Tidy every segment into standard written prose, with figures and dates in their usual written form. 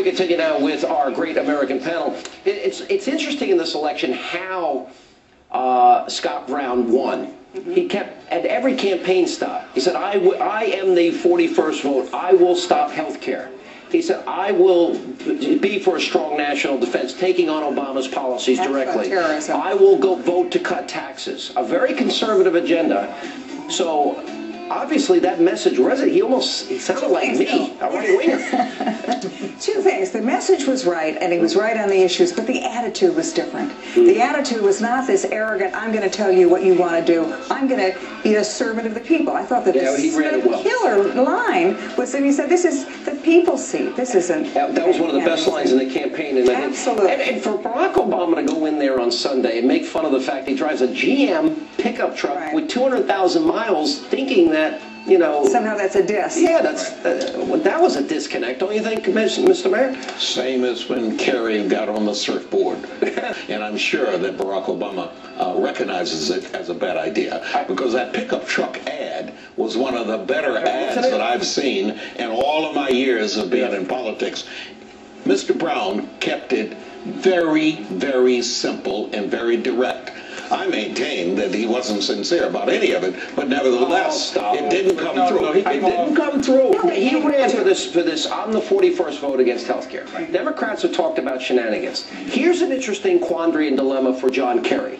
we continue now with our great American panel. It's interesting in this election how Scott Brown won. He kept, at every campaign stop, he said, I am the 41st vote. I will stop health care. He said, I will be for a strong national defense, taking on Obama's policies directly. I will go vote to cut taxes. A very conservative agenda. So obviously that message resonated. He sounded like me, a right-winger. Two things. The message was right, and he was right on the issues, but the attitude was different. The attitude was not this arrogant, I'm going to tell you what you want to do. I'm going to be a servant of the people. I thought that the killer line was that he said, this is the people's seat. This isn't... That was one of the best lines in the campaign. And absolutely. And for Barack Obama to go in there on Sunday and make fun of the fact he drives a GM pickup truck with 200,000 miles, thinking that, you know... Somehow that's a diss. Yeah, that was a disconnect, don't you think, Mr. Mayor? Same as when Kerry got on the surfboard. And I'm sure that Barack Obama recognizes it as a bad idea, because that pickup truck ad was one of the better ads that I've seen in all of my years of being in politics. Mr. Brown kept it very, very simple and very direct. I maintain that he wasn't sincere about any of it, but nevertheless, it didn't come through. It didn't come through. He ran for this on the 41st vote against health care. Democrats have talked about shenanigans. Here's an interesting quandary and dilemma for John Kerry.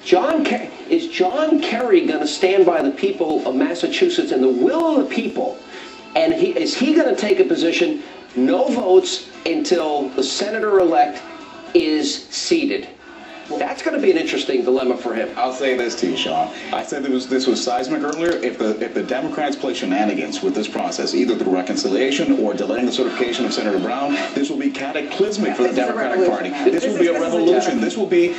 Is John Kerry going to stand by the people of Massachusetts and the will of the people? And is he going to take a position, no votes until the senator-elect is seated? That's going to be an interesting dilemma for him. I'll say this to you, Sean. I said this was seismic earlier. If the Democrats play shenanigans with this process, either through reconciliation or delaying the certification of Senator Brown, this will be cataclysmic for the Democratic Party. This will be a revolution. This will be.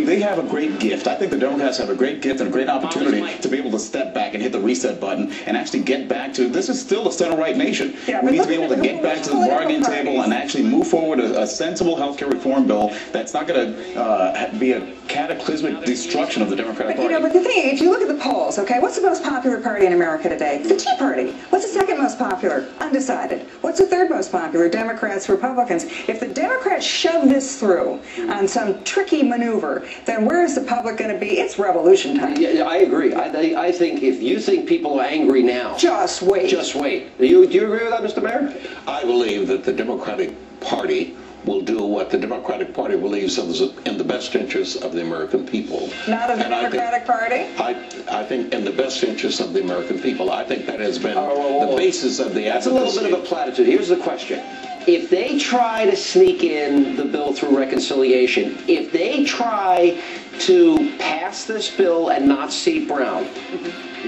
They have a great gift. I think the Democrats have a great gift and a great opportunity to be able to step back and hit the reset button and actually get back to. This is still a center-right nation. We need to be able to get back to the bargaining table and actually move forward a sensible health care reform bill that's not going to be a cataclysmic destruction of the Democratic Party. But the thing, if you look at the polls, okay, what's the most popular party in America today? The Tea Party. What's the second most popular? Undecided. What's the third most popular? Democrats, Republicans. If the Democrats shove this through on some tricky maneuver, then where is the public going to be? It's revolution time. Yeah, I agree. I think if you think people are angry now, just wait. Just wait. Do you agree with that, Mr. Mayor? I believe that the Democratic Party will do what the Democratic Party believes is in the best interest of the American people. Not of the Democratic Party? I think in the best interest of the American people. I think that has been the basis of the advocacy. That's a little bit of a platitude. Here's the question. If they try to sneak in the bill through reconciliation, if they try to pass this bill and not seat Brown,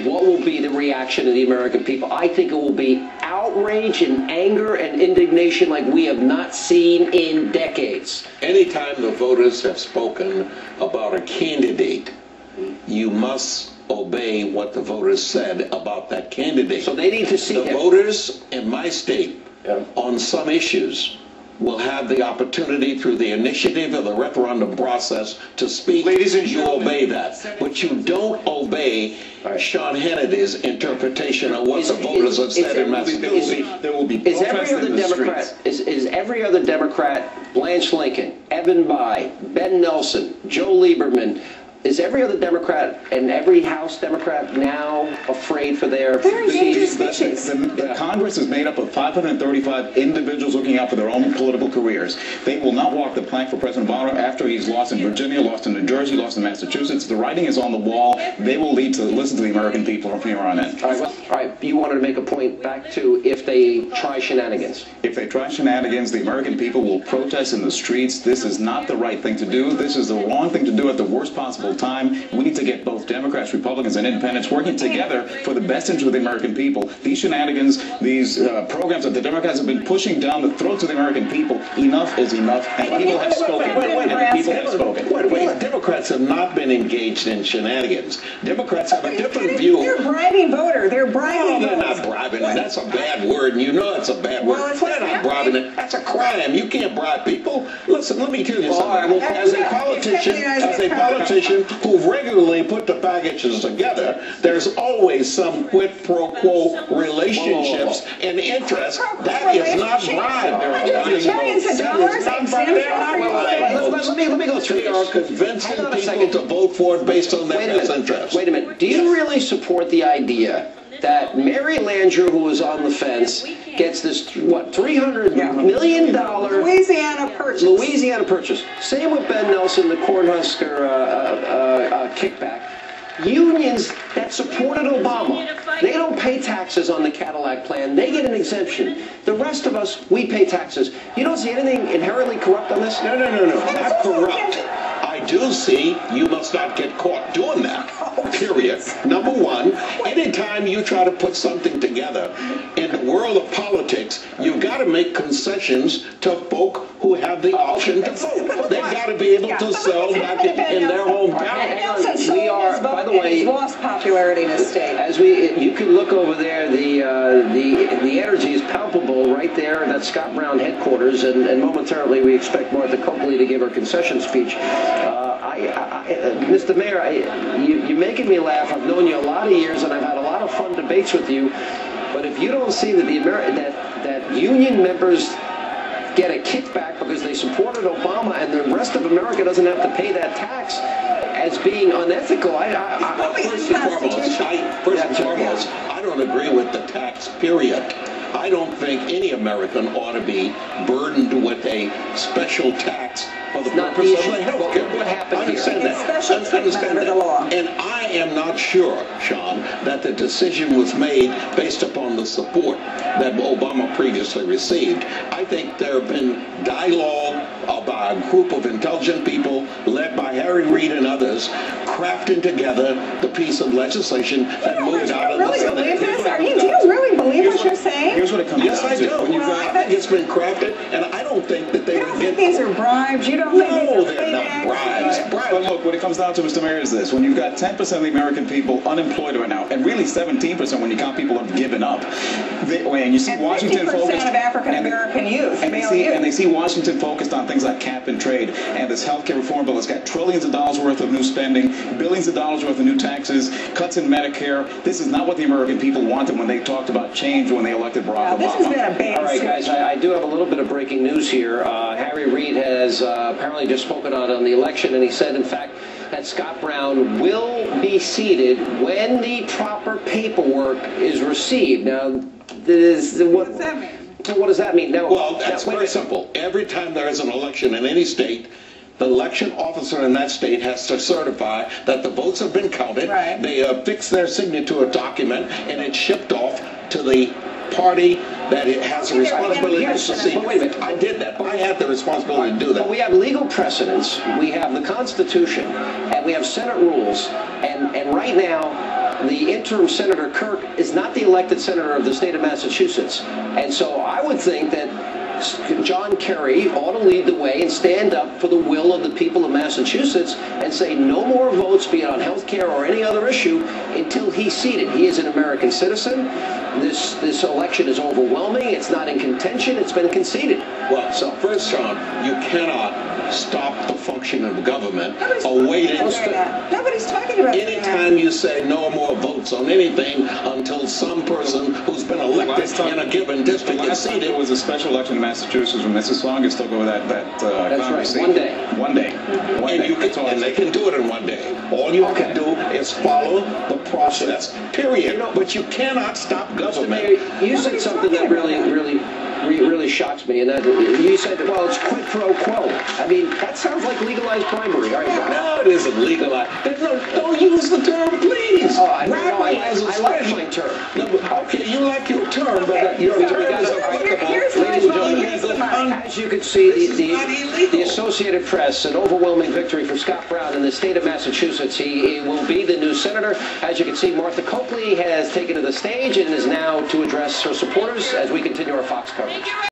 what will be the reaction of the American people? I think it will be outrage and anger and indignation like we have not seen in decades. Anytime the voters have spoken about a candidate, you must obey what the voters said about that candidate. So they need to see the voters in my state on some issues will have the opportunity through the initiative of the referendum process to speak. Ladies and you obey that. But you don't obey Sean Hannity's interpretation of what the voters have said in Massachusetts. There will be protests in the streets. Is every other Democrat, Blanche Lincoln, Evan Bayh, Ben Nelson, Joe Lieberman, is every other Democrat and every House Democrat now afraid for their... They're endangered species. The Congress is made up of 535 individuals looking out for their own political careers. They will not walk the plank for President Obama after he's lost in Virginia, lost in New Jersey, lost in Massachusetts. The writing is on the wall. They will need to listen to the American people from here on in. All right, you wanted to make a point back to if they try shenanigans. If they try shenanigans, the American people will protest in the streets. This is not the right thing to do. This is the wrong thing to do at the worst possible time. We need to get both Democrats, Republicans, and Independents working together for the best interest of the American people. These shenanigans, these programs that the Democrats have been pushing down the throats of the American people, enough is enough, and people have spoken. People have spoken. Wait, Democrats have not been engaged in shenanigans. Democrats have a different view. They're bribing voters. They're bribing They're not bribing. That's a bad word, and you know it's a bad word. They're not bribing. That's a crime. You can't bribe people. Look, listen, let me tell you Well, something. well, As a politician who regularly put the packages together, there's always some quid pro quo relationships and interests. That is not bribe. Millions of dollars. Let me go through They are this. convincing Hang on a people second. to vote for it based on their best interest. Wait a minute. Do you really support the idea that Mary Landrieu, who was on the fence, gets this, what, $300 million Louisiana purchase? Same with Ben Nelson, the Cornhusker kickback. Unions that supported Obama, they don't pay taxes on the Cadillac plan. They get an exemption. The rest of us, we pay taxes. You don't see anything inherently corrupt on this? No, not corrupt. I do see you must not get caught doing that, period. Number one, anytime you try to put something together in the world of politics, you've got to make concessions to folk who have the option to vote. They've got to be able to sell back in their hometown. We are, by the way, he's lost popularity in his state. as you can look over there, the energy is palpable right there at Scott Brown headquarters, and momentarily we expect Martha Coakley to give her concession speech. Mr. Mayor, you're making me laugh. I've known you a lot of years, and I've had a lot of fun debates with you. But if you don't see that that union members get a kickback because they supported Obama, and the rest of America doesn't have to pay that tax as being unethical, First and foremost, I don't agree with the tax, period. I don't think any American ought to be burdened with a special tax for the purpose of the health care. What happened I understand here? that. It's special treatment under the law. And I am not sure, Sean, that the decision was made based upon the support that Obama previously received. I think there have been dialogue by a group of intelligent people led by Harry Reid and others, crafting together the piece of legislation that moved out of the Senate. Do you really believe what you're saying? Here's what it comes Yes, down I to. do. I think it's been crafted, and I don't think that they You don't would think get... these are bribes? You don't think No, these are they're not paybacks? bribes. But look, what it comes down to, Mr. Mayor, is this. When you've got 10% of the American people unemployed right now, and really 17% when you count people who have given up, and you see And Washington 50% focused... of African American youth, male youth. And they see Washington focused on things like cap and trade, and this health care reform bill that's got trillions of dollars worth of new spending, billions of dollars worth of new taxes, cuts in Medicare. This is not what the American people wanted when they talked about change when they elected Barack Obama. This has been a bad All right, guys, I do have a little bit of breaking news here. Harry Reid has apparently just spoken on the election, and he said, in fact, that Scott Brown will be seated when the proper paperwork is received. Now, what does that mean? So what does that mean? Now, Well, that's very simple. Every time there is an election in any state, the election officer in that state has to certify that the votes have been counted. Right. They affix their signature to a document, and it's shipped off to the party that it has a responsibility to see. But wait a minute. I did that. I had the responsibility to do that. But we have legal precedents, we have the Constitution, and we have Senate rules, and right now, the interim Senator Kirk is not the elected senator of the state of Massachusetts. And so I would think that John Kerry ought to lead the way and stand up for the will of the people of Massachusetts and say no more votes, be it on health care or any other issue, until he's seated. He is an American citizen. This election is overwhelming. It's not in contention. It's been conceded. Well, so first, Sean, you cannot stop the function of government awaiting... Nobody's talking about that. Anytime you say no more votes on anything until some person who's been elected in a given district gets seated... There was a special election in Massachusetts when Mississauga took over that That's Congress right, seat. one day. One day. And they can do it in one day. All you have to do is follow the process, period. But you cannot stop government. Mayor, you said something that really shocks me, and that you said, well, it's quid pro quo. I mean, that sounds like legalized bribery. All right, No, it isn't legalized. Don't use the term, please. Oh, I like my term. Okay, you like your term, but your term is applicable. As you can see, the Associated Press, an overwhelming victory for Scott Brown in the state of Massachusetts. He will be the new senator. As you can see, Martha Coakley has taken to the stage and is now to address her supporters as we continue our Fox coverage.